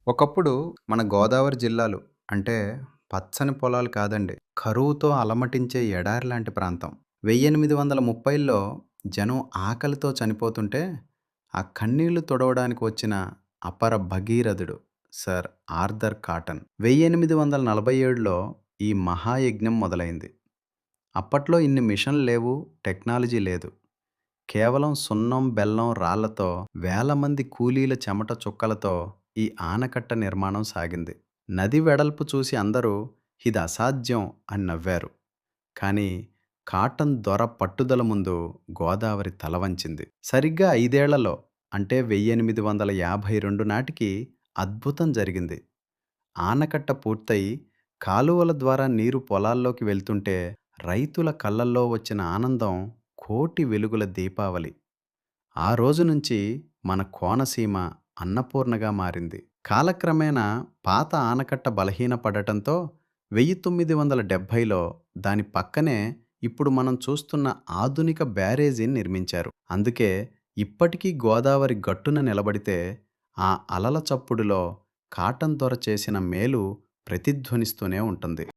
ఒకప్పుడు మన గోదావరి జిల్లాలు అంటే పచ్చని పొలాలు కాదండి. కరువుతో అలమటించే ఎడారి లాంటి ప్రాంతం. 1830లో జనం ఆకలితో చనిపోతుంటే, ఆ కన్నీళ్లు తుడవడానికి వచ్చిన అపర భగీరథుడు సర్ ఆర్థర్ కాటన్. 1847లో ఈ మహాయజ్ఞం మొదలైంది. అప్పట్లో ఇన్ని మిషన్లు లేవు, టెక్నాలజీ లేదు. కేవలం సున్నం, బెల్లం, రాళ్లతో వేల మంది కూలీల చెమట చుక్కలతో ఈ ఆనకట్ట నిర్మాణం సాగింది. నది వెడల్పు చూసి అందరూ ఇది అసాధ్యం అని నవ్వారు. కానీ కాటన్ దొర పట్టుదల ముందు గోదావరి తల వంచింది. సరిగ్గా 5 ఏళ్లలో అంటే 1852 నాటికి అద్భుతం జరిగింది. ఆనకట్ట పూర్తయి కాలువల ద్వారా నీరు పొలాల్లోకి వెళ్తుంటే రైతుల కళ్ళల్లో వచ్చిన ఆనందం కోటి వెలుగుల దీపావళి. ఆ రోజు నుంచి మన కోనసీమ అన్నపూర్ణగా మారింది. కాలక్రమేణా పాత ఆనకట్ట బలహీనపడటంతో 1970లో దాని పక్కనే ఇప్పుడు మనం చూస్తున్న ఆధునిక బ్యారేజీని నిర్మించారు. అందుకే ఇప్పటికీ గోదావరి గట్టున నిలబడితే ఆ అలల చప్పుడులో కాటన్ దొర చేసిన మేలు ప్రతిధ్వనిస్తూనే ఉంటుంది.